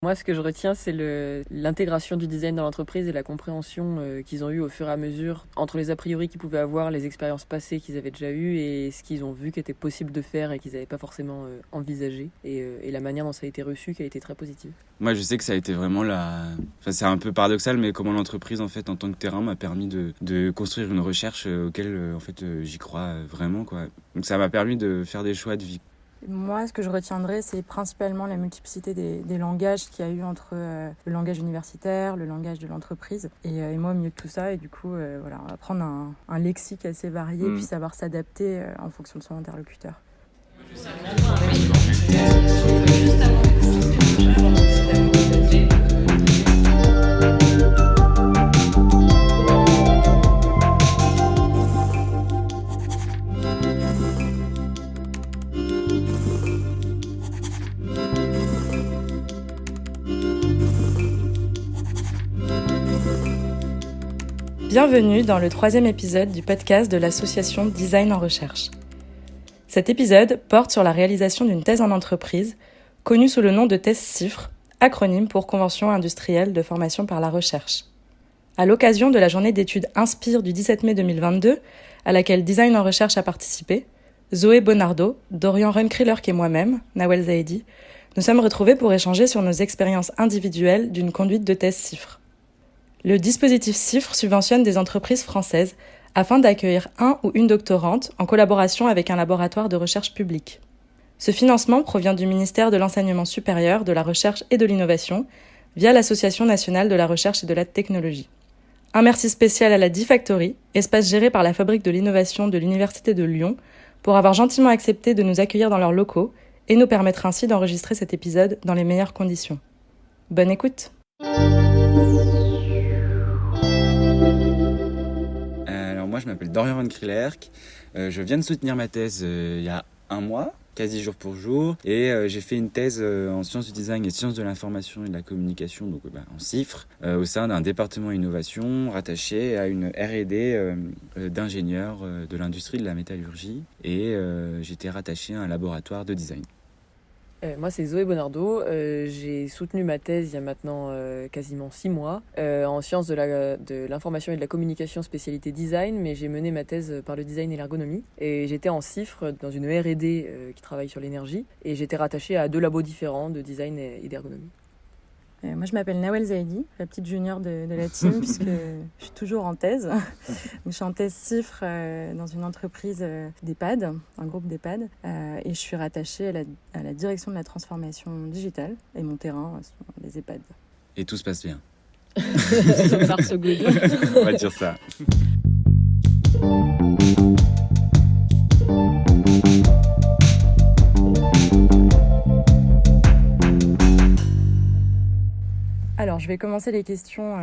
Moi, ce que je retiens, c'est l'intégration du design dans l'entreprise et la compréhension qu'ils ont eue au fur et à mesure entre les a priori qu'ils pouvaient avoir, les expériences passées qu'ils avaient déjà eues et ce qu'ils ont vu qu'était possible de faire et qu'ils n'avaient pas forcément envisagé. Et la manière dont ça a été reçu qui a été très positive. Moi, je sais que ça a été vraiment Enfin, c'est un peu paradoxal, mais comment l'entreprise, en fait, en tant que terrain, m'a permis de construire une recherche auquel, en fait, j'y crois vraiment, quoi. Donc ça m'a permis de faire des choix de vie. Moi, ce que je retiendrai, c'est principalement la multiplicité des langages qu'il y a eu entre le langage universitaire, le langage de l'entreprise et moi au milieu de tout ça. Et du coup, voilà, apprendre un lexique assez varié puis savoir s'adapter en fonction de son interlocuteur. Bienvenue dans le 3e épisode du podcast de l'association Design en Recherche. Cet épisode porte sur la réalisation d'une thèse en entreprise, connue sous le nom de thèse CIFRE, acronyme pour Convention industrielle de formation par la recherche. À l'occasion de la journée d'études Inspire du 17 mai 2022, à laquelle Design en Recherche a participé, Zoé Bonardo, Dorian Runkriller et moi-même, Nawel Zaidi, nous sommes retrouvés pour échanger sur nos expériences individuelles d'une conduite de thèse CIFRE. Le dispositif CIFRE subventionne des entreprises françaises afin d'accueillir un ou une doctorante en collaboration avec un laboratoire de recherche public. Ce financement provient du ministère de l'Enseignement supérieur, de la Recherche et de l'Innovation via l'Association nationale de la recherche et de la technologie. Un merci spécial à la D-Factory, espace géré par la Fabrique de l'innovation de l'Université de Lyon, pour avoir gentiment accepté de nous accueillir dans leurs locaux et nous permettre ainsi d'enregistrer cet épisode dans les meilleures conditions. Bonne écoute! Moi, je m'appelle Dorian Runkriller. Je viens de soutenir ma thèse il y a un mois, quasi jour pour jour. Et j'ai fait une thèse en sciences du design et sciences de l'information et de la communication, donc en CIFRE, au sein d'un département innovation rattaché à une R&D d'ingénieurs de l'industrie de la métallurgie. Et j'étais rattaché à un laboratoire de design. Moi, c'est Zoé Bonardo. J'ai soutenu ma thèse il y a maintenant quasiment 6 mois en sciences de l'information et de la communication spécialité design, mais j'ai mené ma thèse par le design et l'ergonomie. Et j'étais en CIFRE dans une R&D qui travaille sur l'énergie et j'étais rattachée à 2 labos différents de design et d'ergonomie. Moi, je m'appelle Nawel Zaidi, la petite junior de la team, puisque je suis toujours en thèse. Donc, je suis en thèse CIFRE dans une entreprise d'EHPAD, un groupe d'EHPAD, et je suis rattachée à la direction de la transformation digitale, et mon terrain sont les EHPAD. Et tout se passe bien. So far, so good. On va dire ça. Alors, je vais commencer les questions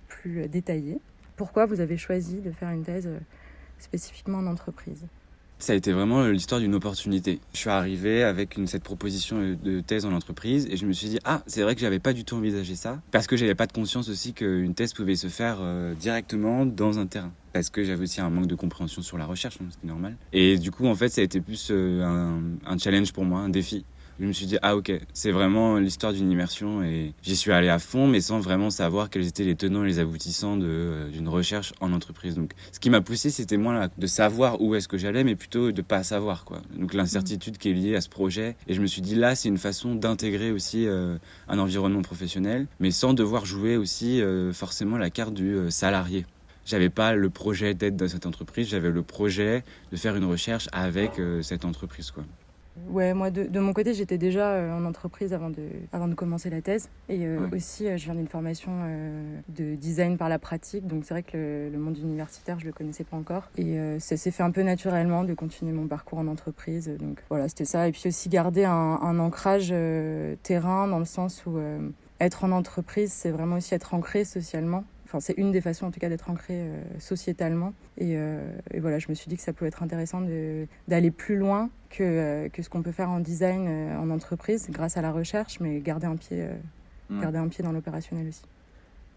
plus détaillées. Pourquoi vous avez choisi de faire une thèse spécifiquement en entreprise ? Ça a été vraiment l'histoire d'une opportunité. Je suis arrivé avec cette proposition de thèse en entreprise et je me suis dit c'est vrai que j'avais pas du tout envisagé ça parce que j'avais pas de conscience aussi qu'une thèse pouvait se faire directement dans un terrain. Parce que j'avais aussi un manque de compréhension sur la recherche, c'était normal. Et du coup, en fait, ça a été plus un challenge pour moi, un défi. Je me suis dit, ok, c'est vraiment l'histoire d'une immersion et j'y suis allé à fond, mais sans vraiment savoir quels étaient les tenants et les aboutissants d'une recherche en entreprise. Donc, ce qui m'a poussé, c'était moins de savoir où est-ce que j'allais, mais plutôt de pas savoir, quoi. Donc, l'incertitude qui est liée à ce projet. Et je me suis dit, là, c'est une façon d'intégrer aussi un environnement professionnel, mais sans devoir jouer aussi forcément la carte du salarié. J'avais pas le projet d'être dans cette entreprise, j'avais le projet de faire une recherche avec cette entreprise, quoi. Ouais, moi de mon côté, j'étais déjà en entreprise avant de commencer la thèse. Et aussi, je viens d'une formation de design par la pratique. Donc c'est vrai que le monde universitaire, je le connaissais pas encore. Et ça s'est fait un peu naturellement de continuer mon parcours en entreprise. Donc voilà, c'était ça. Et puis aussi garder un ancrage terrain dans le sens où être en entreprise, c'est vraiment aussi être ancré socialement. Enfin, c'est une des façons, en tout cas, d'être ancré sociétalement. Et voilà, je me suis dit que ça pouvait être intéressant d'aller plus loin que ce qu'on peut faire en design en entreprise, grâce à la recherche, mais garder un pied dans l'opérationnel aussi.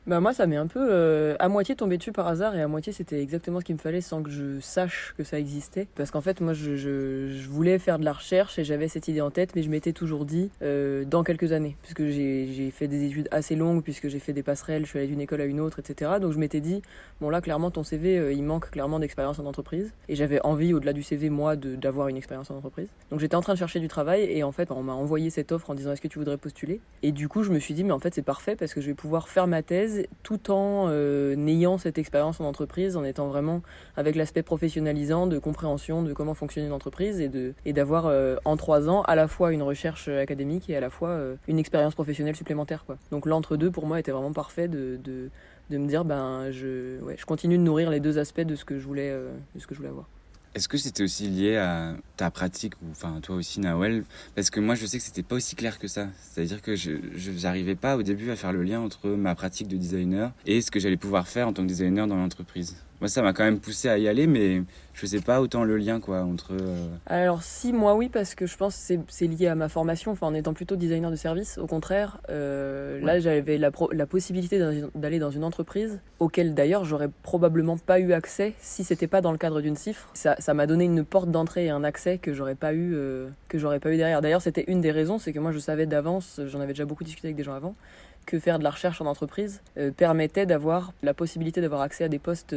Bah moi ça m'est un peu à moitié tombé dessus par hasard et à moitié c'était exactement ce qu'il me fallait sans que je sache que ça existait. Parce qu'en fait moi je voulais faire de la recherche et j'avais cette idée en tête mais je m'étais toujours dit dans quelques années. Puisque j'ai fait des études assez longues, puisque j'ai fait des passerelles, je suis allée d'une école à une autre, etc. Donc je m'étais dit, bon là clairement ton CV il manque clairement d'expérience en entreprise. Et j'avais envie au-delà du CV moi d'avoir une expérience en entreprise. Donc j'étais en train de chercher du travail et en fait on m'a envoyé cette offre en disant est-ce que tu voudrais postuler. Et du coup je me suis dit mais en fait c'est parfait parce que je vais pouvoir faire ma thèse tout en ayant cette expérience en entreprise, en étant vraiment avec l'aspect professionnalisant de compréhension de comment fonctionne une entreprise et d'avoir en 3 ans à la fois une recherche académique et à la fois une expérience professionnelle supplémentaire, quoi. Donc l'entre-deux pour moi était vraiment parfait de me dire je continue de nourrir les deux aspects de ce que je voulais avoir. Est-ce que c'était aussi lié à ta pratique, ou enfin toi aussi Nawel? Parce que moi je sais que c'était pas aussi clair que ça. C'est-à-dire que je n'arrivais pas au début à faire le lien entre ma pratique de designer et ce que j'allais pouvoir faire en tant que designer dans l'entreprise. Moi ça m'a quand même poussé à y aller, mais je faisais pas autant le lien quoi entre... Alors si, moi oui, parce que je pense que c'est lié à ma formation, enfin en étant plutôt designer de service. Au contraire, là j'avais la possibilité d'aller dans une entreprise auquel d'ailleurs j'aurais probablement pas eu accès si c'était pas dans le cadre d'une CIFRE. Ça m'a donné une porte d'entrée et un accès que j'aurais pas eu derrière. D'ailleurs c'était une des raisons, c'est que moi je savais d'avance, j'en avais déjà beaucoup discuté avec des gens avant, que faire de la recherche en entreprise permettait d'avoir la possibilité d'avoir accès à des postes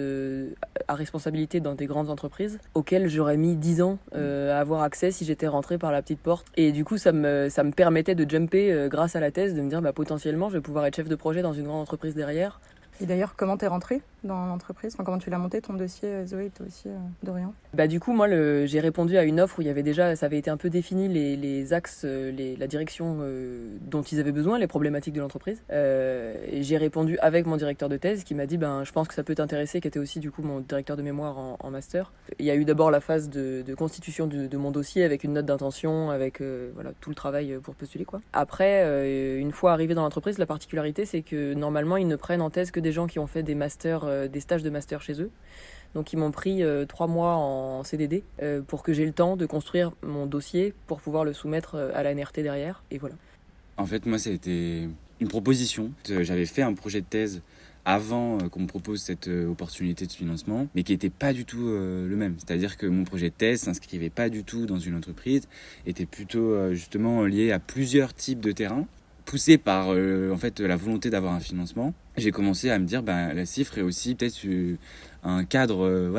à responsabilité dans des grandes entreprises auxquelles j'aurais mis 10 ans à avoir accès si j'étais rentrée par la petite porte. Et du coup, ça me permettait de jumper grâce à la thèse, de me dire potentiellement je vais pouvoir être chef de projet dans une grande entreprise derrière. Et d'ailleurs, comment t'es rentrée dans l'entreprise? Enfin, comment tu l'as monté ton dossier, Zoé, toi aussi, Dorian? Du coup, moi, j'ai répondu à une offre où il y avait déjà, ça avait été un peu défini les axes, la direction dont ils avaient besoin, les problématiques de l'entreprise. Et j'ai répondu avec mon directeur de thèse qui m'a dit, je pense que ça peut t'intéresser, qui était aussi du coup mon directeur de mémoire en master. Il y a eu d'abord la phase de constitution de mon dossier avec une note d'intention, avec tout le travail pour postuler, quoi. Après, une fois arrivé dans l'entreprise, la particularité, c'est que normalement, ils ne prennent en thèse que des gens qui ont fait des masters, des stages de master chez eux. Donc ils m'ont pris 3 mois en CDD pour que j'ai le temps de construire mon dossier pour pouvoir le soumettre à la NRT derrière. Et voilà. En fait, moi, ça a été une proposition. J'avais fait un projet de thèse avant qu'on me propose cette opportunité de financement, mais qui n'était pas du tout le même. C'est-à-dire que mon projet de thèse s'inscrivait pas du tout dans une entreprise, était plutôt justement lié à plusieurs types de terrains, poussé par la volonté d'avoir un financement. J'ai commencé à me dire la CIFRE est aussi peut-être un cadre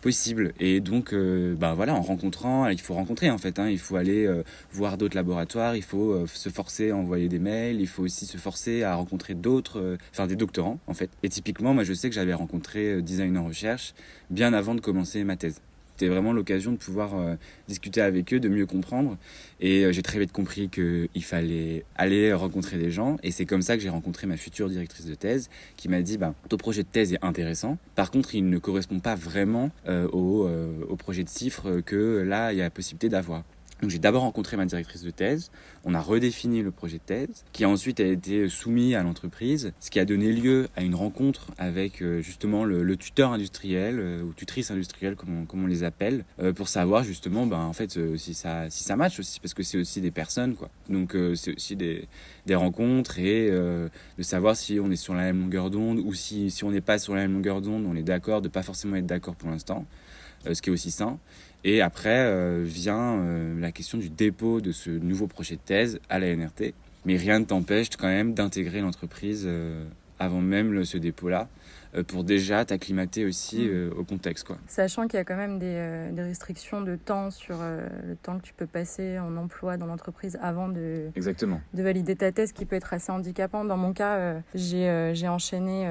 possible. Et donc en rencontrant, il faut rencontrer en fait, il faut aller voir d'autres laboratoires, il faut se forcer à envoyer des mails, il faut aussi se forcer à rencontrer d'autres, des doctorants en fait. Et typiquement, moi je sais que j'avais rencontré Design en Recherche bien avant de commencer ma thèse. C'était vraiment l'occasion de pouvoir discuter avec eux, de mieux comprendre. Et j'ai très vite compris qu'il fallait aller rencontrer des gens. Et c'est comme ça que j'ai rencontré ma future directrice de thèse qui m'a dit ton projet de thèse est intéressant. Par contre, il ne correspond pas vraiment au projet de CIFRE que là, il y a la possibilité d'avoir. Donc j'ai d'abord rencontré ma directrice de thèse, on a redéfini le projet de thèse, qui ensuite a été soumis à l'entreprise, ce qui a donné lieu à une rencontre avec justement le tuteur industriel ou tutrice industrielle comme on les appelle, pour savoir justement si ça match aussi, parce que c'est aussi des personnes quoi. Donc c'est aussi des rencontres et de savoir si on est sur la même longueur d'onde ou si on n'est pas sur la même longueur d'onde, on est d'accord de pas forcément être d'accord pour l'instant, ce qui est aussi sain. Et après vient la question du dépôt de ce nouveau projet de thèse à la NRT. Mais rien ne t'empêche quand même d'intégrer l'entreprise avant même ce dépôt-là, pour déjà t'acclimater aussi au contexte, quoi. Sachant qu'il y a quand même des restrictions de temps sur le temps que tu peux passer en emploi dans l'entreprise avant de valider ta thèse, qui peut être assez handicapant. Dans mon cas, j'ai enchaîné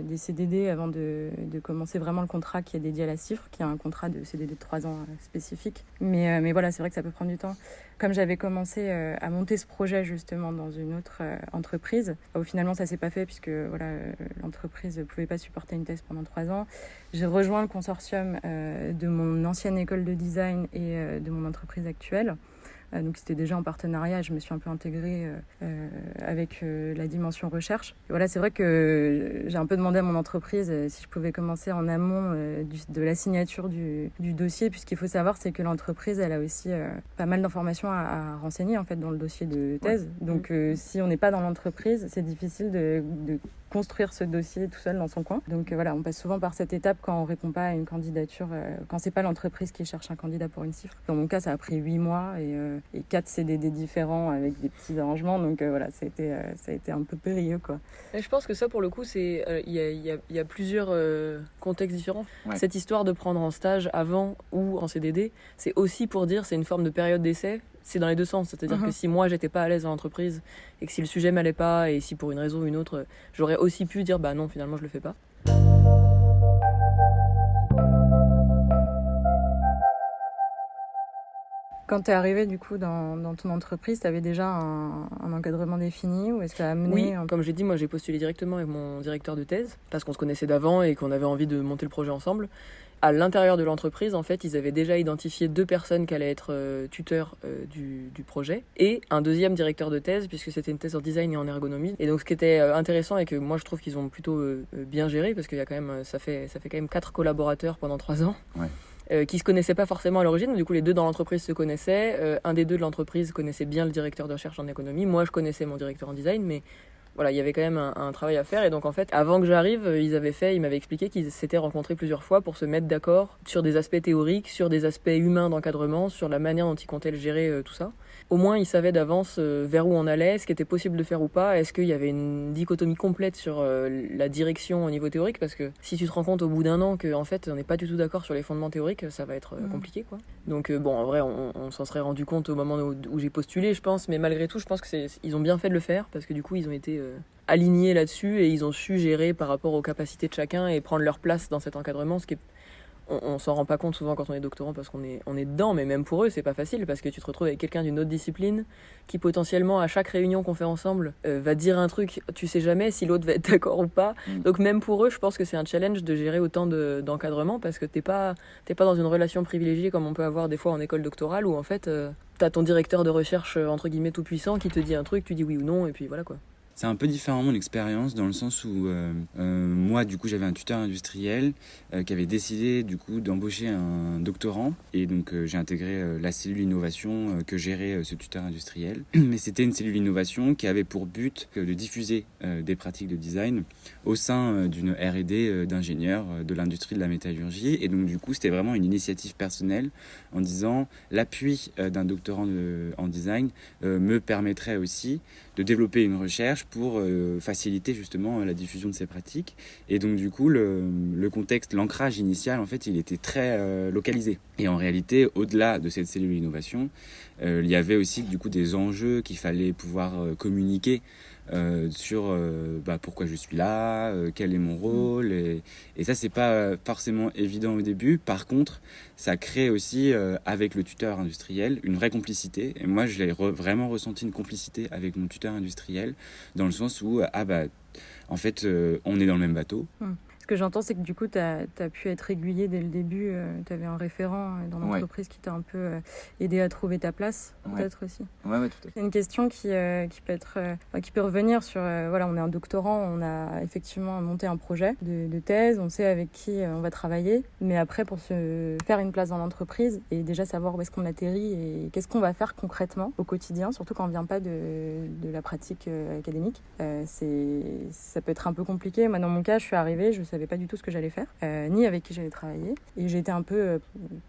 des CDD avant de commencer vraiment le contrat qui est dédié à la CIFRE, qui est un contrat de CDD de 3 ans spécifique. Mais voilà, c'est vrai que ça peut prendre du temps. Comme j'avais commencé à monter ce projet justement dans une autre entreprise, finalement ça s'est pas fait puisque l'entreprise ne pouvait pas supporter une thèse pendant 3 ans. J'ai rejoint le consortium de mon ancienne école de design et de mon entreprise actuelle. Donc c'était déjà en partenariat, je me suis un peu intégrée avec la dimension recherche. Et voilà, c'est vrai que j'ai un peu demandé à mon entreprise si je pouvais commencer en amont de la signature du dossier, puisqu'il faut savoir c'est que l'entreprise elle a aussi pas mal d'informations à renseigner en fait dans le dossier de thèse. Donc si on n'est pas dans l'entreprise, c'est difficile de construire ce dossier tout seul dans son coin. Donc voilà, on passe souvent par cette étape quand on répond pas à une candidature, quand c'est pas l'entreprise qui cherche un candidat pour une CIFRE. Dans mon cas, ça a pris 8 mois et 4 CDD différents avec des petits arrangements. Donc voilà, ça a été un peu périlleux, quoi. Et je pense que ça, pour le coup, il y a plusieurs contextes différents. Ouais. Cette histoire de prendre en stage avant ou en CDD, c'est aussi pour dire c'est une forme de période d'essai. C'est dans les deux sens, c'est-à-dire que si moi j'étais pas à l'aise dans l'entreprise et que si le sujet m'allait pas et si pour une raison ou une autre, j'aurais aussi pu dire bah non, finalement je le fais pas. Quand tu es arrivé du coup dans ton entreprise, tu avais déjà un encadrement défini ou est-ce que tu as amené Oui, comme j'ai dit, moi j'ai postulé directement avec mon directeur de thèse parce qu'on se connaissait d'avant et qu'on avait envie de monter le projet ensemble. À l'intérieur de l'entreprise, en fait, ils avaient déjà identifié 2 personnes qui allaient être tuteurs du projet et un deuxième directeur de thèse puisque c'était une thèse en design et en ergonomie. Et donc ce qui était intéressant et que moi je trouve qu'ils ont plutôt bien géré parce qu'il y a quand même, ça fait quand même 4 collaborateurs pendant 3 ans. Ouais. Qui se connaissaient pas forcément à l'origine, du coup les 2 dans l'entreprise se connaissaient, un des 2 de l'entreprise connaissait bien le directeur de recherche en économie, moi je connaissais mon directeur en design, mais voilà, il y avait quand même un travail à faire et donc en fait, avant que j'arrive, ils m'avaient expliqué qu'ils s'étaient rencontrés plusieurs fois pour se mettre d'accord sur des aspects théoriques, sur des aspects humains d'encadrement, sur la manière dont ils comptaient le gérer, tout ça. Au moins, ils savaient d'avance vers où on allait, ce qui était possible de faire ou pas. Est-ce qu'il y avait une dichotomie complète sur la direction au niveau théorique? Parce que si tu te rends compte au bout d'un an qu'en fait, on n'est pas du tout d'accord sur les fondements théoriques, ça va être compliqué, quoi. Donc bon, en vrai, on s'en serait rendu compte au moment où j'ai postulé, je pense. Mais malgré tout, je pense qu'ils ont bien fait de le faire parce que du coup, ils ont été alignés là-dessus et ils ont su gérer par rapport aux capacités de chacun et prendre leur place dans cet encadrement, ce qui est on s'en rend pas compte souvent quand on est doctorant parce qu'on est dedans, mais même pour eux c'est pas facile parce que tu te retrouves avec quelqu'un d'une autre discipline qui potentiellement à chaque réunion qu'on fait ensemble va dire un truc, tu sais jamais si l'autre va être d'accord ou pas. Donc même pour eux je pense que c'est un challenge de gérer autant d'encadrement parce que t'es pas dans une relation privilégiée comme on peut avoir des fois en école doctorale où en fait t'as ton directeur de recherche entre guillemets tout puissant qui te dit un truc, tu dis oui ou non et puis voilà quoi. C'est un peu différent mon expérience dans le sens où moi du coup j'avais un tuteur industriel qui avait décidé du coup d'embaucher un doctorant et donc j'ai intégré la cellule innovation que gérait ce tuteur industriel. Mais c'était une cellule innovation qui avait pour but de diffuser des pratiques de design au sein d'une R&D d'ingénieurs de l'industrie de la métallurgie et donc du coup c'était vraiment une initiative personnelle en disant l'appui d'un doctorant en design me permettrait aussi de développer une recherche pour faciliter justement la diffusion de ces pratiques. Et donc du coup, le contexte, l'ancrage initial, en fait, il était très localisé. Et en réalité, au-delà de cette cellule innovation, il y avait aussi du coup des enjeux qu'il fallait pouvoir communiquer sur pourquoi je suis là, quel est mon rôle. Et ça, c'est pas forcément évident au début. Par contre, ça crée aussi, avec le tuteur industriel, une vraie complicité. Et moi, j'ai vraiment ressenti une complicité avec mon tuteur industriel, dans le sens où, en fait, on est dans le même bateau. Ce que j'entends, c'est que du coup, tu as pu être aiguillé dès le début. Tu avais un référent dans l'entreprise qui t'a un peu aidé à trouver ta place, peut-être aussi. Ouais, tout à fait. C'est une question qui peut revenir sur... on est un doctorant, on a effectivement monté un projet de thèse, on sait avec qui on va travailler. Mais après, pour se faire une place dans l'entreprise et déjà savoir où est-ce qu'on atterrit et qu'est-ce qu'on va faire concrètement au quotidien, surtout quand on ne vient pas de la pratique académique, ça peut être un peu compliqué. Moi, dans mon cas, je suis arrivée, je savais pas du tout ce que j'allais faire, ni avec qui j'allais travailler. Et j'ai été un peu...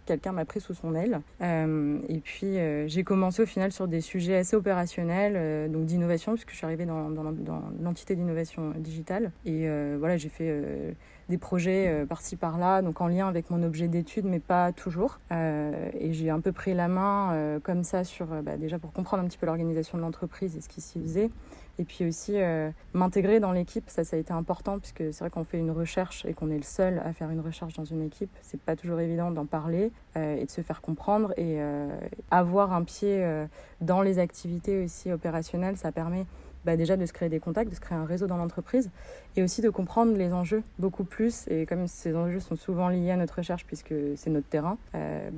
quelqu'un m'a pris sous son aile. Et puis, j'ai commencé au final sur des sujets assez opérationnels, donc d'innovation, puisque je suis arrivée dans l'entité d'innovation digitale. Et j'ai fait des projets par-ci par-là, donc en lien avec mon objet d'étude, mais pas toujours. Et j'ai un peu pris la main comme ça sur, déjà pour comprendre un petit peu l'organisation de l'entreprise et ce qui s'y faisait. Et puis aussi m'intégrer dans l'équipe, ça a été important puisque c'est vrai qu'on fait une recherche et qu'on est le seul à faire une recherche dans une équipe. C'est pas toujours évident d'en parler et de se faire comprendre et avoir un pied dans les activités aussi opérationnelles, ça permet déjà de se créer des contacts, de se créer un réseau dans l'entreprise et aussi de comprendre les enjeux beaucoup plus. Et comme ces enjeux sont souvent liés à notre recherche puisque c'est notre terrain,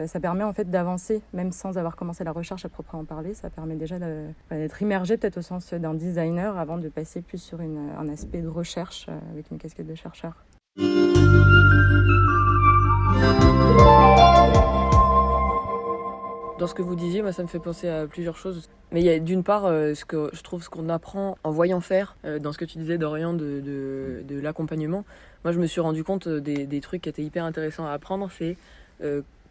ça permet en fait d'avancer même sans avoir commencé la recherche à proprement parler. Ça permet déjà d'être immergé peut-être au sens d'un designer avant de passer plus sur un aspect de recherche avec une casquette de chercheur. Dans ce que vous disiez, moi, ça me fait penser à plusieurs choses. Mais il y a d'une part ce que je trouve ce qu'on apprend en voyant faire, dans ce que tu disais Dorian de l'accompagnement. Moi, je me suis rendu compte des trucs qui étaient hyper intéressants à apprendre. C'est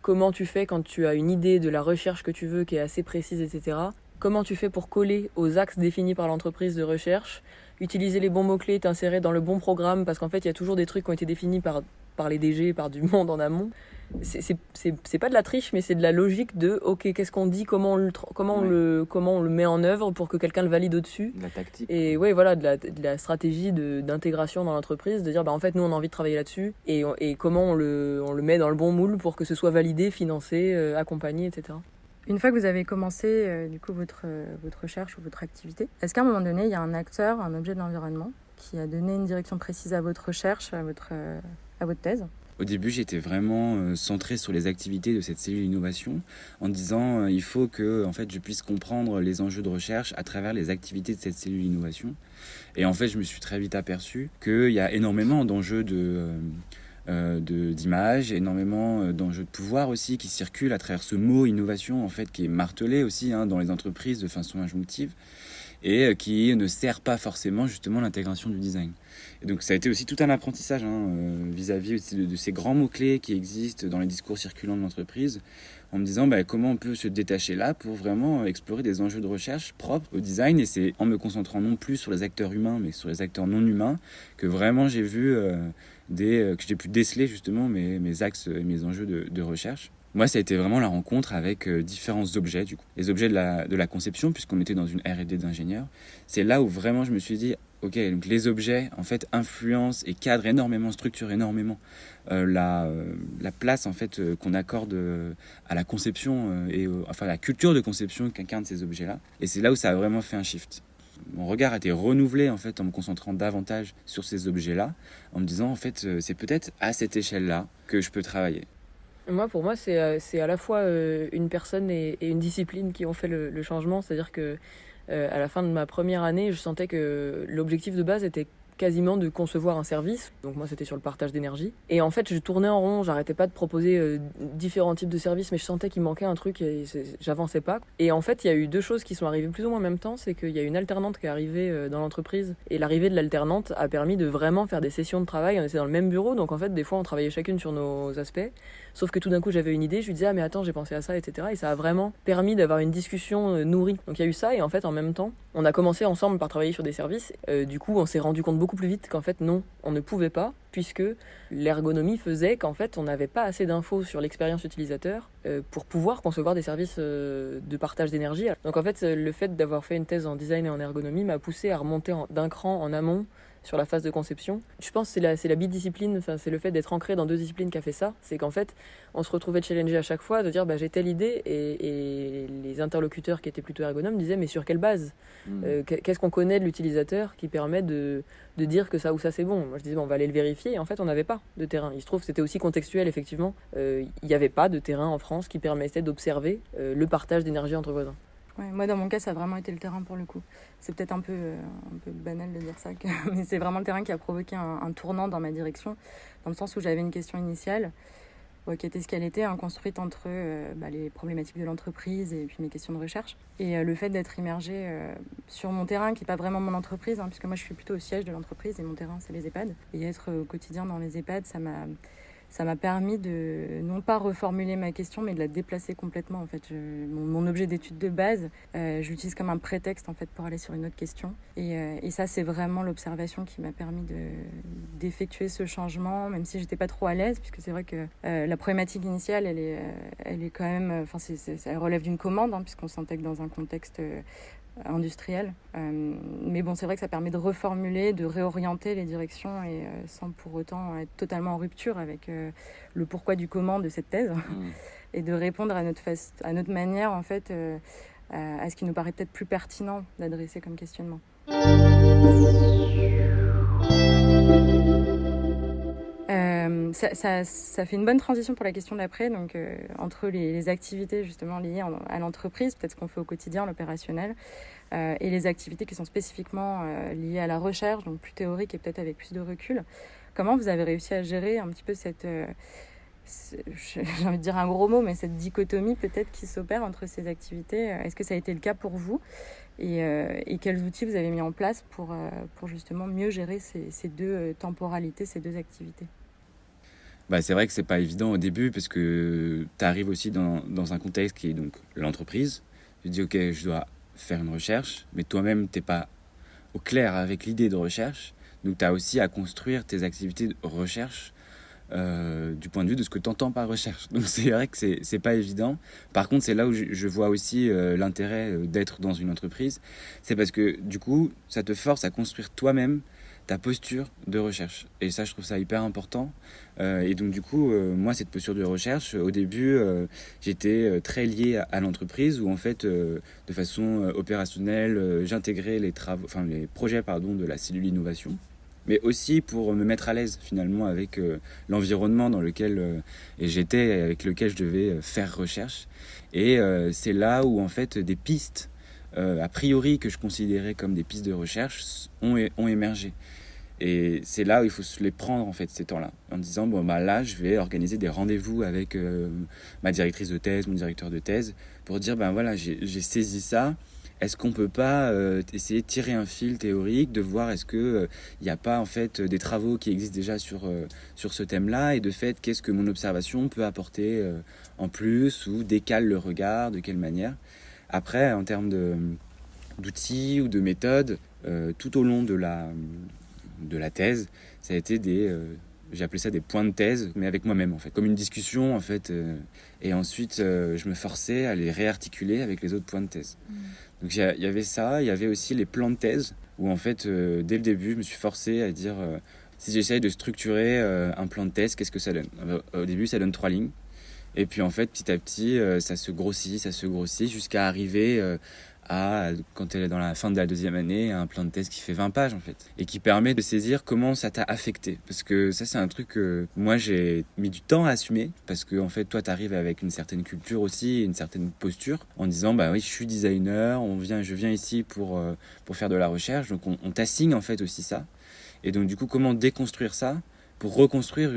comment tu fais quand tu as une idée de la recherche que tu veux qui est assez précise, etc. Comment tu fais pour coller aux axes définis par l'entreprise de recherche, utiliser les bons mots-clés, t'insérer dans le bon programme, parce qu'en fait, il y a toujours des trucs qui ont été définis par les DG, par du monde en amont. C'est pas de la triche, mais c'est de la logique de ok, qu'est-ce qu'on dit, comment on le met en œuvre pour que quelqu'un le valide au-dessus. De la tactique. Et ouais, voilà, de la stratégie d'intégration dans l'entreprise, de dire en fait nous on a envie de travailler là-dessus et comment on le met dans le bon moule pour que ce soit validé, financé, accompagné, etc. Une fois que vous avez commencé du coup votre recherche ou votre activité, est-ce qu'à un moment donné il y a un acteur, un objet de l'environnement qui a donné une direction précise à votre recherche, à votre thèse? Au début, j'étais vraiment centré sur les activités de cette cellule innovation, en disant il faut que en fait, je puisse comprendre les enjeux de recherche à travers les activités de cette cellule innovation. Et en fait, je me suis très vite aperçu qu'il y a énormément d'enjeux d'images, énormément d'enjeux de pouvoir aussi qui circulent à travers ce mot innovation en fait, qui est martelé aussi dans les entreprises de façon injonctive et qui ne sert pas forcément justement l'intégration du design. Et donc ça a été aussi tout un apprentissage vis-à-vis aussi de ces grands mots-clés qui existent dans les discours circulants de l'entreprise, en me disant comment on peut se détacher là pour vraiment explorer des enjeux de recherche propres au design. Et c'est en me concentrant non plus sur les acteurs humains, mais sur les acteurs non humains, que vraiment j'ai vu que j'ai pu déceler justement mes axes et mes enjeux de recherche. Moi, ça a été vraiment la rencontre avec différents objets, du coup. Les objets de la conception, puisqu'on était dans une R&D d'ingénieurs. C'est là où vraiment je me suis dit, ok, donc les objets, en fait, influencent et cadrent énormément, structurent énormément la place, en fait, qu'on accorde à la conception enfin, la culture de conception qu'incarnent ces objets-là. Et c'est là où ça a vraiment fait un shift. Mon regard a été renouvelé, en fait, en me concentrant davantage sur ces objets-là, en me disant, en fait, c'est peut-être à cette échelle-là que je peux travailler. Pour moi, c'est à la fois une personne et une discipline qui ont fait le changement. C'est-à-dire que à la fin de ma première année, je sentais que l'objectif de base était quasiment de concevoir un service. Donc moi, c'était sur le partage d'énergie. Et en fait, je tournais en rond, j'arrêtais pas de proposer différents types de services, mais je sentais qu'il manquait un truc et j'avançais pas. Et en fait, il y a eu deux choses qui sont arrivées plus ou moins en même temps. C'est qu'il y a une alternante qui est arrivée dans l'entreprise. Et l'arrivée de l'alternante a permis de vraiment faire des sessions de travail. On était dans le même bureau, donc en fait, des fois, on travaillait chacune sur nos aspects. Sauf que tout d'un coup, j'avais une idée, je lui disais, ah mais attends, j'ai pensé à ça, etc. Et ça a vraiment permis d'avoir une discussion nourrie. Donc il y a eu ça, et en fait, en même temps, on a commencé ensemble par travailler sur des services. Du coup, on s'est rendu compte beaucoup plus vite qu'en fait, non, on ne pouvait pas, puisque l'ergonomie faisait qu'en fait, on n'avait pas assez d'infos sur l'expérience utilisateur pour pouvoir concevoir des services de partage d'énergie. Donc en fait, le fait d'avoir fait une thèse en design et en ergonomie m'a poussé à remonter d'un cran en amont sur la phase de conception. Je pense que c'est la bidiscipline, c'est le fait d'être ancré dans deux disciplines qui a fait ça. C'est qu'en fait, on se retrouvait challengé à chaque fois, de dire j'ai telle idée, et les interlocuteurs qui étaient plutôt ergonomes disaient mais sur quelle base qu'est-ce qu'on connaît de l'utilisateur qui permet de dire que ça ou ça c'est bon. Moi je disais on va aller le vérifier, et en fait on n'avait pas de terrain. Il se trouve que c'était aussi contextuel, effectivement. Il n'y avait pas de terrain en France qui permettait d'observer le partage d'énergie entre voisins. Ouais, moi, dans mon cas, ça a vraiment été le terrain pour le coup. C'est peut-être un peu banal de dire ça, mais c'est vraiment le terrain qui a provoqué un tournant dans ma direction, dans le sens où j'avais une question initiale qui était ce qu'elle était, construite entre les problématiques de l'entreprise et puis mes questions de recherche. Et le fait d'être immergée sur mon terrain, qui n'est pas vraiment mon entreprise, puisque moi je suis plutôt au siège de l'entreprise et mon terrain c'est les EHPAD. Et être au quotidien dans les EHPAD, ça m'a permis de non pas reformuler ma question, mais de la déplacer complètement. En fait, mon objet d'étude de base, je l'utilise comme un prétexte en fait pour aller sur une autre question. Et ça, c'est vraiment l'observation qui m'a permis d'effectuer ce changement, même si j'étais pas trop à l'aise, puisque c'est vrai que la problématique initiale, elle est quand même, elle relève d'une commande, puisqu'on s'intègre dans un contexte industriel. Mais bon, c'est vrai que ça permet de reformuler, de réorienter les directions et sans pour autant être totalement en rupture avec le pourquoi du comment de cette thèse et de répondre à notre manière, en fait, à ce qui nous paraît peut-être plus pertinent d'adresser comme questionnement. Ça fait une bonne transition pour la question d'après, donc entre les activités justement liées à l'entreprise, peut-être ce qu'on fait au quotidien, l'opérationnel, et les activités qui sont spécifiquement liées à la recherche, donc plus théorique et peut-être avec plus de recul. Comment vous avez réussi à gérer un petit peu j'ai envie de dire un gros mot, mais cette dichotomie peut-être qui s'opère entre ces activités. Est-ce que ça a été le cas pour vous ? Et quels outils vous avez mis en place pour justement mieux gérer ces deux temporalités, ces deux activités ? C'est vrai que c'est pas évident au début parce que tu arrives aussi dans un contexte qui est donc l'entreprise. Tu te dis, ok, je dois faire une recherche, mais toi-même, t'es pas au clair avec l'idée de recherche. Donc, tu as aussi à construire tes activités de recherche du point de vue de ce que tu entends par recherche. Donc, c'est vrai que c'est pas évident. Par contre, c'est là où je vois aussi l'intérêt d'être dans une entreprise. C'est parce que, du coup, ça te force à construire toi-même ta posture de recherche. Et ça, je trouve ça hyper important. Et donc, du coup, moi, cette posture de recherche, au début, j'étais très lié à l'entreprise où, en fait, de façon opérationnelle, j'intégrais les projets de la cellule innovation. Mais aussi pour me mettre à l'aise, finalement, avec l'environnement dans lequel j'étais et avec lequel je devais faire recherche. Et c'est là où, en fait, des pistes, a priori, que je considérais comme des pistes de recherche, ont émergé. Et c'est là où il faut se les prendre en fait ces temps-là, en disant là je vais organiser des rendez-vous avec ma directrice de thèse, mon directeur de thèse, pour dire j'ai saisi ça. Est-ce qu'on peut pas essayer de tirer un fil théorique, de voir est-ce que il n'y a pas en fait des travaux qui existent déjà sur ce thème-là, et de fait qu'est-ce que mon observation peut apporter en plus, ou décale le regard, de quelle manière. Après, en termes d'outils ou de méthodes, tout au long de la thèse, ça a été j'ai appelé ça des points de thèse, mais avec moi-même en fait, comme une discussion en fait, et ensuite je me forçais à les réarticuler avec les autres points de thèse. Donc il y avait ça, il y avait aussi les plans de thèse, où en fait dès le début je me suis forcé à dire si j'essaye de structurer un plan de thèse, qu'est-ce que ça donne ? Au début ça donne 3 lignes, et puis en fait petit à petit ça se grossit jusqu'à arriver quand elle est dans la fin de la 2e année, un plan de thèse qui fait 20 pages en fait, et qui permet de saisir comment ça t'a affecté. Parce que ça, c'est un truc que moi j'ai mis du temps à assumer, parce que en fait toi t'arrives avec une certaine culture aussi, une certaine posture, en disant oui, je suis designer, je viens ici pour faire de la recherche, donc on t'assigne en fait aussi ça. Et donc du coup, comment déconstruire ça pour reconstruire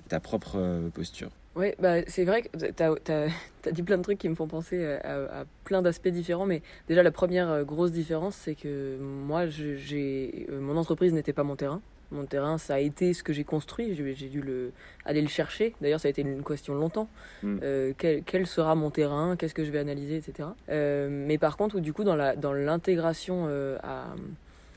ta propre posture. Oui, c'est vrai que t'as dit plein de trucs qui me font penser à plein d'aspects différents, mais déjà la première grosse différence, c'est que moi, mon entreprise n'était pas mon terrain. Mon terrain, ça a été ce que j'ai construit, j'ai dû aller le chercher. D'ailleurs, ça a été une question longtemps. Quel sera mon terrain, qu'est-ce que je vais analyser, etc. Mais par contre, du coup, dans l'intégration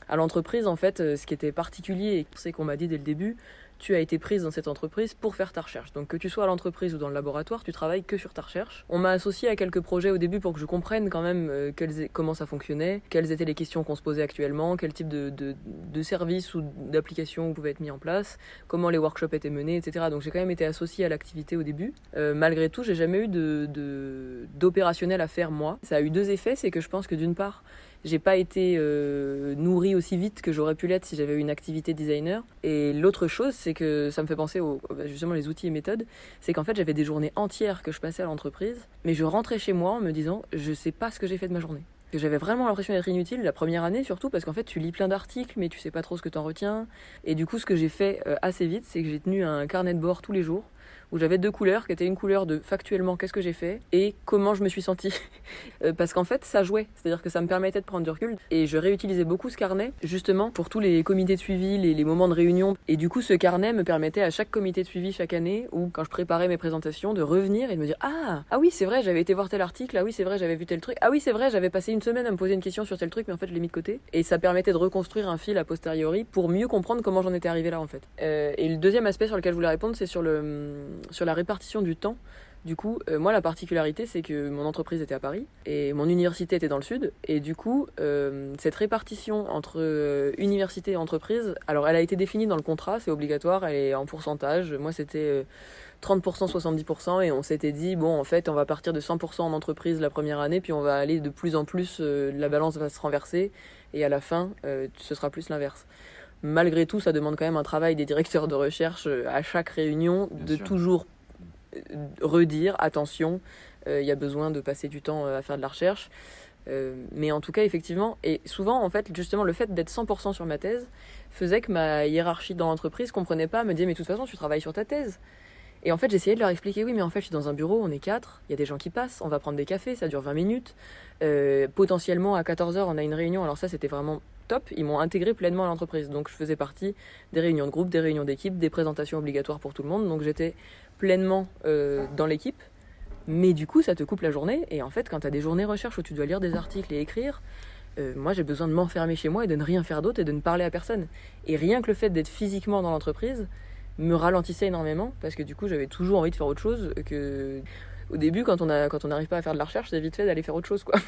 à l'entreprise, en fait, ce qui était particulier, et c'est qu'on m'a dit dès le début, tu as été prise dans cette entreprise pour faire ta recherche. Donc que tu sois à l'entreprise ou dans le laboratoire, tu travailles que sur ta recherche. On m'a associé à quelques projets au début pour que je comprenne quand même comment ça fonctionnait, quelles étaient les questions qu'on se posait actuellement, quel type de services ou d'applications pouvaient être mis en place, comment les workshops étaient menés, etc. Donc j'ai quand même été associée à l'activité au début. Malgré tout, j'ai jamais eu d'opérationnel à faire moi. Ça a eu 2 effets, c'est que je pense que d'une part, j'ai pas été nourrie aussi vite que j'aurais pu l'être si j'avais eu une activité designer. Et l'autre chose, c'est que ça me fait penser justement les outils et méthodes, c'est qu'en fait j'avais des journées entières que je passais à l'entreprise, mais je rentrais chez moi en me disant je sais pas ce que j'ai fait de ma journée. Que j'avais vraiment l'impression d'être inutile la première année, surtout parce qu'en fait tu lis plein d'articles mais tu sais pas trop ce que t'en retiens. Et du coup ce que j'ai fait assez vite, c'est que j'ai tenu un carnet de bord tous les jours où j'avais 2 couleurs qui étaient une couleur de factuellement qu'est-ce que j'ai fait et comment je me suis sentie. Parce qu'en fait ça jouait, c'est-à-dire que ça me permettait de prendre du recul, et je réutilisais beaucoup ce carnet justement pour tous les comités de suivi, les moments de réunion, et du coup ce carnet me permettait à chaque comité de suivi chaque année, ou quand je préparais mes présentations, de revenir et de me dire ah oui c'est vrai, j'avais été voir tel article, ah oui c'est vrai, j'avais vu tel truc, ah oui c'est vrai, j'avais passé une semaine à me poser une question sur tel truc mais en fait je l'ai mis de côté, et ça permettait de reconstruire un fil a posteriori pour mieux comprendre comment j'en étais arrivé là en fait. Et le deuxième aspect sur lequel je voulais répondre, c'est sur la répartition du temps. Du coup, moi, la particularité, c'est que mon entreprise était à Paris et mon université était dans le sud. Et du coup, cette répartition entre université et entreprise, alors elle a été définie dans le contrat, c'est obligatoire, elle est en pourcentage. Moi, c'était 30%, 70%, et on s'était dit, bon, en fait, on va partir de 100% en entreprise la première année, puis on va aller de plus en plus, la balance va se renverser, et à la fin, ce sera plus l'inverse. Malgré tout, ça demande quand même un travail des directeurs de recherche à chaque réunion, de toujours redire attention, il y a besoin de passer du temps à faire de la recherche, mais en tout cas effectivement, et souvent en fait justement le fait d'être 100% sur ma thèse faisait que ma hiérarchie dans l'entreprise comprenait pas, me disait mais de toute façon tu travailles sur ta thèse. Et en fait, j'essayais de leur expliquer, oui, mais en fait, je suis dans un bureau, on est 4, il y a des gens qui passent, on va prendre des cafés, ça dure 20 minutes. Potentiellement, à 14h, on a une réunion. Alors ça, c'était vraiment top. Ils m'ont intégré pleinement à l'entreprise. Donc, je faisais partie des réunions de groupe, des réunions d'équipe, des présentations obligatoires pour tout le monde. Donc, j'étais pleinement dans l'équipe. Mais du coup, ça te coupe la journée. Et en fait, quand tu as des journées recherche où tu dois lire des articles et écrire, moi, j'ai besoin de m'enfermer chez moi et de ne rien faire d'autre et de ne parler à personne. Et rien que le fait d'être physiquement dans l'entreprise me ralentissait énormément parce que du coup, j'avais toujours envie de faire autre chose que... Au début, quand on n'arrive pas à faire de la recherche, c'est vite fait d'aller faire autre chose, quoi.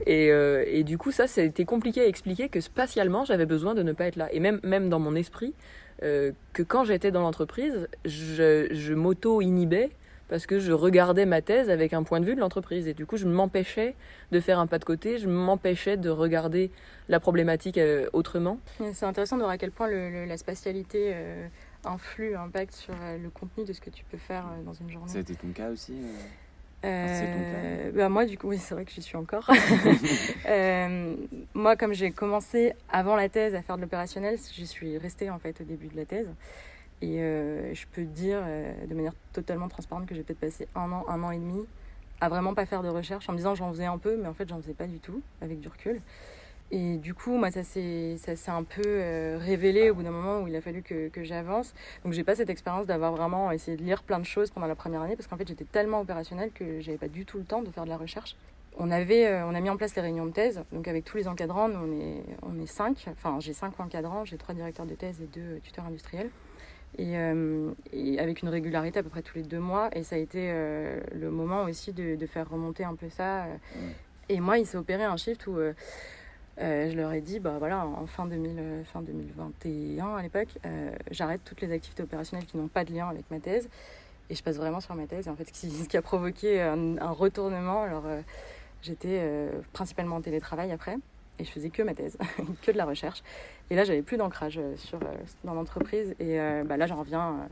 Et du coup, ça, c'était compliqué à expliquer que spatialement, j'avais besoin de ne pas être là. Et même dans mon esprit, que quand j'étais dans l'entreprise, je m'auto-inhibais parce que je regardais ma thèse avec un point de vue de l'entreprise. Et du coup, je m'empêchais de faire un pas de côté, je m'empêchais de regarder la problématique autrement. C'est intéressant de voir à quel point la spatialité impacte sur le contenu de ce que tu peux faire dans une journée. Ça a été ton cas aussi c'est ton cas moi, du coup, oui, c'est vrai que j'y suis encore. Moi, comme j'ai commencé avant la thèse à faire de l'opérationnel, j'y suis restée en fait au début de la thèse. Et je peux te dire de manière totalement transparente que j'ai peut-être passé un an et demi à vraiment pas faire de recherche en me disant j'en faisais un peu, mais en fait j'en faisais pas du tout avec du recul. Et du coup, moi, ça s'est un peu révélé au bout d'un moment où il a fallu que j'avance. Donc, j'ai pas cette expérience d'avoir vraiment essayé de lire plein de choses pendant la première année parce qu'en fait, j'étais tellement opérationnelle que j'avais pas du tout le temps de faire de la recherche. On a mis en place les réunions de thèse. Donc, avec tous les encadrants, on est 5. Enfin, j'ai 5 encadrants, j'ai 3 directeurs de thèse et 2 tuteurs industriels. Et avec une régularité à peu près tous les 2 mois. Et ça a été le moment aussi de faire remonter un peu ça. Et moi, il s'est opéré un shift où... je leur ai dit, voilà, en fin 2021 à l'époque, j'arrête toutes les activités opérationnelles qui n'ont pas de lien avec ma thèse et je passe vraiment sur ma thèse. Et en fait, ce qui a provoqué un retournement, alors j'étais principalement en télétravail après et je faisais que ma thèse, que de la recherche. Et là, j'avais plus d'ancrage dans l'entreprise et là, j'en reviens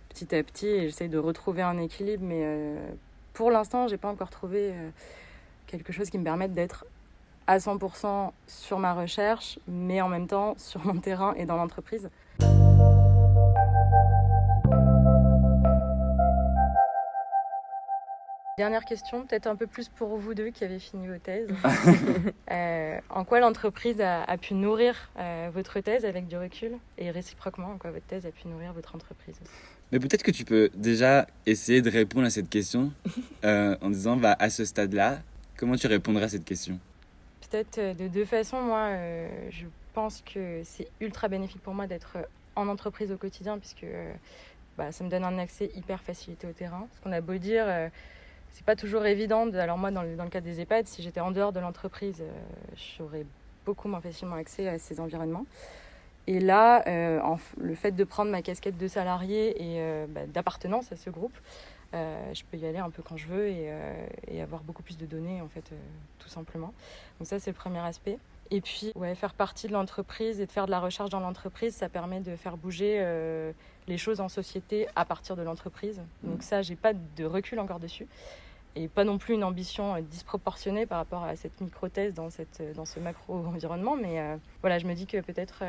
petit à petit et j'essaye de retrouver un équilibre, mais pour l'instant, j'ai pas encore trouvé quelque chose qui me permette d'être à 100% sur ma recherche, mais en même temps sur mon terrain et dans l'entreprise. Dernière question, peut-être un peu plus pour vous deux qui avez fini vos thèses. En quoi l'entreprise a pu nourrir votre thèse avec du recul et réciproquement, en quoi votre thèse a pu nourrir votre entreprise aussi? Mais peut-être que tu peux déjà essayer de répondre à cette question en disant, à ce stade-là, comment tu répondrais à cette question ? Peut-être de 2 façons. Moi, je pense que c'est ultra bénéfique pour moi d'être en entreprise au quotidien puisque ça me donne un accès hyper facilité au terrain. Ce qu'on a beau dire, c'est pas toujours évident. Alors moi, dans le cas des EHPAD, si j'étais en dehors de l'entreprise, j'aurais beaucoup moins facilement accès à ces environnements. Et là, le fait de prendre ma casquette de salarié et d'appartenance à ce groupe, je peux y aller un peu quand je veux et avoir beaucoup plus de données en fait tout simplement. Donc ça c'est le premier aspect. Et puis faire partie de l'entreprise et de faire de la recherche dans l'entreprise, ça permet de faire bouger les choses en société à partir de l'entreprise. Donc ça, j'ai pas de recul encore dessus et pas non plus une ambition disproportionnée par rapport à cette micro-thèse dans ce macro-environnement, mais je me dis que peut-être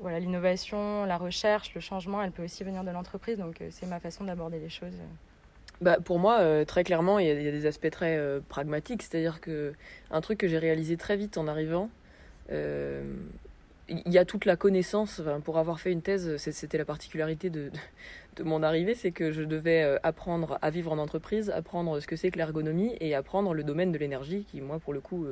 l'innovation, la recherche, le changement, elle peut aussi venir de l'entreprise, donc c'est ma façon d'aborder les choses. Pour moi, très clairement, il y a des aspects très pragmatiques, c'est-à-dire qu'un truc que j'ai réalisé très vite en arrivant, il y a toute la connaissance, pour avoir fait une thèse, c'était la particularité de mon arrivée, c'est que je devais apprendre à vivre en entreprise, apprendre ce que c'est que l'ergonomie et apprendre le domaine de l'énergie qui, moi, pour le coup,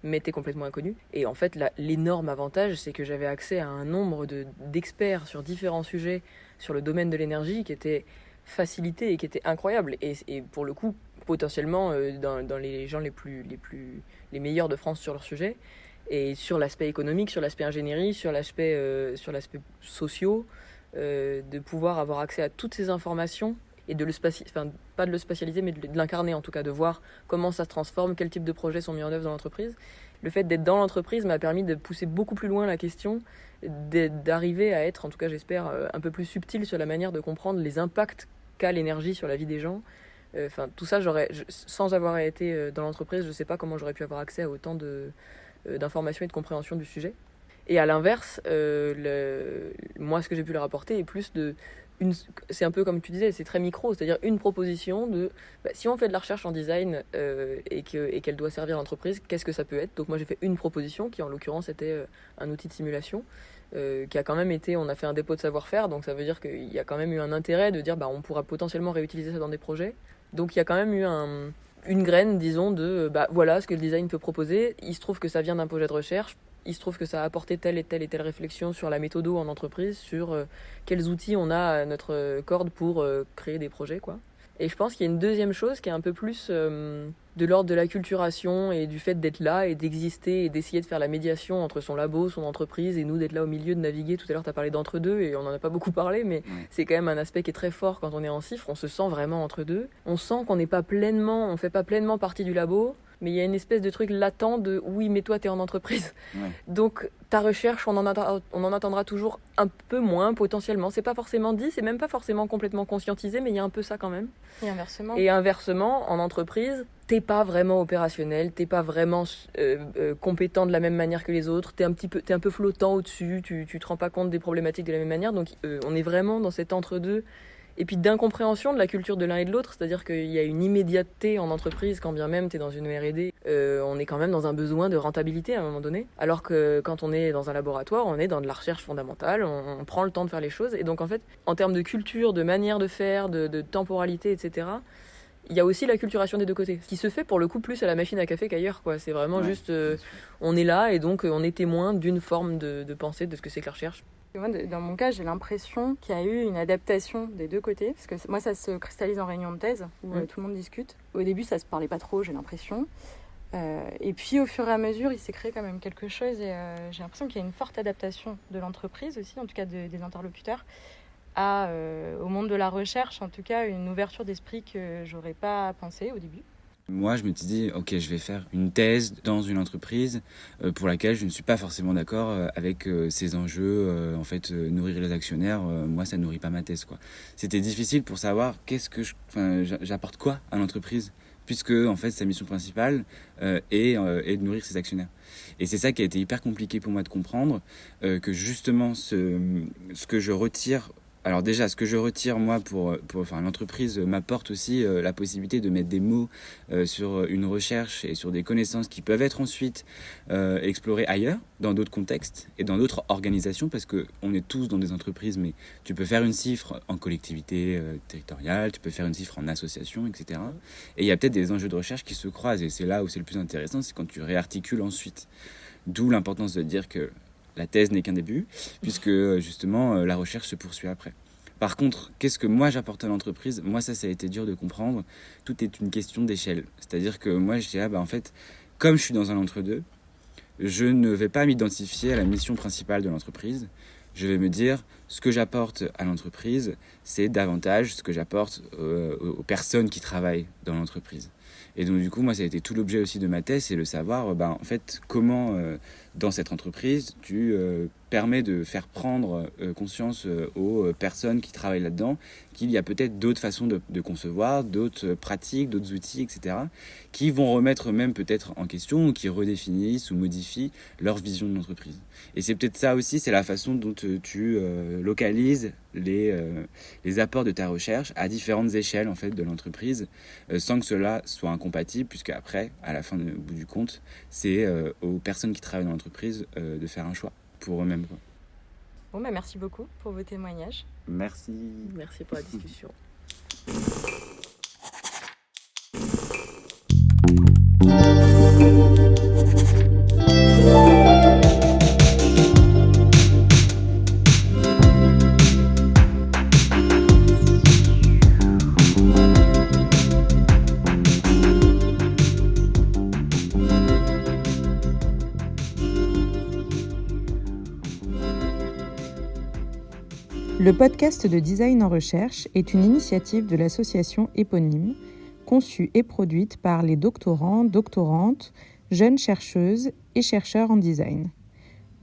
m'était complètement inconnu. Et en fait, l'énorme avantage, c'est que j'avais accès à un nombre d'experts sur différents sujets sur le domaine de l'énergie qui était facilité et qui était incroyable. Et pour le coup, potentiellement, dans les gens les meilleurs de France sur leur sujet. Et sur l'aspect économique, sur l'aspect ingénierie, sur l'aspect socio, de pouvoir avoir accès à toutes ces informations et de pas de le spatialiser, mais de l'incarner en tout cas, de voir comment ça se transforme, quel type de projets sont mis en œuvre dans l'entreprise. Le fait d'être dans l'entreprise m'a permis de pousser beaucoup plus loin la question, d'arriver à être, en tout cas j'espère, un peu plus subtil sur la manière de comprendre les impacts qu'a l'énergie sur la vie des gens. Tout ça, sans avoir été dans l'entreprise, je ne sais pas comment j'aurais pu avoir accès à autant d'informations et de compréhension du sujet. Et à l'inverse, moi, ce que j'ai pu leur apporter est plus de c'est un peu comme tu disais, c'est très micro, c'est-à-dire une proposition de si on fait de la recherche en design et qu'elle doit servir l'entreprise, qu'est-ce que ça peut être. Donc moi j'ai fait une proposition qui en l'occurrence était un outil de simulation qui a quand même été, on a fait un dépôt de savoir-faire, donc ça veut dire qu'il y a quand même eu un intérêt de dire on pourra potentiellement réutiliser ça dans des projets. Donc il y a quand même eu une graine, disons, de voilà ce que le design peut proposer. Il se trouve que ça vient d'un projet de recherche. Il se trouve que ça a apporté telle et telle réflexion sur la méthode en entreprise, sur quels outils on a à notre corde pour créer des projets, quoi. Et je pense qu'il y a une deuxième chose qui est un peu plus de l'ordre de l'acculturation et du fait d'être là et d'exister et d'essayer de faire la médiation entre son labo, son entreprise et nous d'être là au milieu, de naviguer. Tout à l'heure, tu as parlé d'entre-deux et on n'en a pas beaucoup parlé, mais c'est quand même un aspect qui est très fort quand on est en CIFRE. On se sent vraiment entre deux. On sent qu'on n'est pas pleinement, on fait pas pleinement partie du labo, mais il y a une espèce de truc latent de oui, mais toi, tu es en entreprise. Ouais. Donc, ta recherche, on en attendra toujours un peu moins potentiellement. C'est pas forcément dit, c'est même pas forcément complètement conscientisé, mais il y a un peu ça quand même. Et inversement, en entreprise, t'es pas vraiment opérationnel, t'es pas vraiment compétent de la même manière que les autres, t'es un peu flottant au-dessus, tu te rends pas compte des problématiques de la même manière. Donc, on est vraiment dans cet entre-deux. Et puis d'incompréhension de la culture de l'un et de l'autre, c'est-à-dire qu'il y a une immédiateté en entreprise, quand bien même tu es dans une R&D, on est quand même dans un besoin de rentabilité à un moment donné, alors que quand on est dans un laboratoire, on est dans de la recherche fondamentale, on prend le temps de faire les choses, et donc en fait, en termes de culture, de manière de faire, de temporalité, etc., il y a aussi la culturation des deux côtés, ce qui se fait pour le coup plus à la machine à café qu'ailleurs, quoi. C'est vraiment juste, on est là, et donc on est témoin d'une forme de pensée de ce que c'est que la recherche. Moi, dans mon cas, j'ai l'impression qu'il y a eu une adaptation des deux côtés. Parce que moi, ça se cristallise en réunion de thèse, où tout le monde discute. Au début, ça se parlait pas trop, j'ai l'impression. Et puis, au fur et à mesure, il s'est créé quand même quelque chose. Et j'ai l'impression qu'il y a une forte adaptation de l'entreprise aussi, en tout cas des interlocuteurs, au monde de la recherche. En tout cas, une ouverture d'esprit que j'aurais pas pensé au début. Moi, je me suis dit, ok, je vais faire une thèse dans une entreprise pour laquelle je ne suis pas forcément d'accord avec ces enjeux. Nourrir les actionnaires, moi, ça nourrit pas ma thèse, quoi. C'était difficile pour savoir j'apporte quoi à l'entreprise, puisque en fait, sa mission principale est de nourrir ses actionnaires. Et c'est ça qui a été hyper compliqué pour moi de comprendre, que justement, ce que je retire. Alors déjà, ce que je retire, moi, pour l'entreprise m'apporte aussi la possibilité de mettre des mots sur une recherche et sur des connaissances qui peuvent être ensuite explorées ailleurs, dans d'autres contextes et dans d'autres organisations, parce qu'on est tous dans des entreprises, mais tu peux faire une CIFRE en collectivité territoriale, tu peux faire une CIFRE en association, etc. Et il y a peut-être des enjeux de recherche qui se croisent, et c'est là où c'est le plus intéressant, c'est quand tu réarticules ensuite. D'où l'importance de dire que la thèse n'est qu'un début, puisque justement la recherche se poursuit après. Par contre, qu'est-ce que moi j'apporte à l'entreprise ? Moi, ça a été dur de comprendre. Tout est une question d'échelle. C'est-à-dire que moi, je dis, en fait, comme je suis dans un entre-deux, je ne vais pas m'identifier à la mission principale de l'entreprise. Je vais me dire, ce que j'apporte à l'entreprise, c'est davantage ce que j'apporte aux personnes qui travaillent dans l'entreprise. Et donc, du coup, moi, ça a été tout l'objet aussi de ma thèse, c'est de savoir, en fait, comment, dans cette entreprise, tu permets de faire prendre conscience aux personnes qui travaillent là-dedans qu'il y a peut-être d'autres façons de concevoir, d'autres pratiques, d'autres outils, etc., qui vont remettre même peut-être en question, ou qui redéfinissent ou modifient leur vision de l'entreprise. Et c'est peut-être ça aussi, c'est la façon dont tu localises les apports de ta recherche à différentes échelles en fait, de l'entreprise, sans que cela soit incompatible, puisque après, à la fin, au bout du compte, c'est aux personnes qui travaillent dans l'entreprise de faire un choix pour eux-mêmes. Bon, merci beaucoup pour vos témoignages. Merci. Merci pour la discussion. Le podcast de Design en Recherche est une initiative de l'association éponyme, conçue et produite par les doctorants, doctorantes, jeunes chercheuses et chercheurs en design.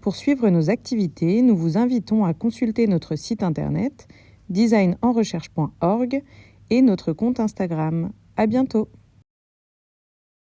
Pour suivre nos activités, nous vous invitons à consulter notre site internet designenrecherche.org et notre compte Instagram. À bientôt!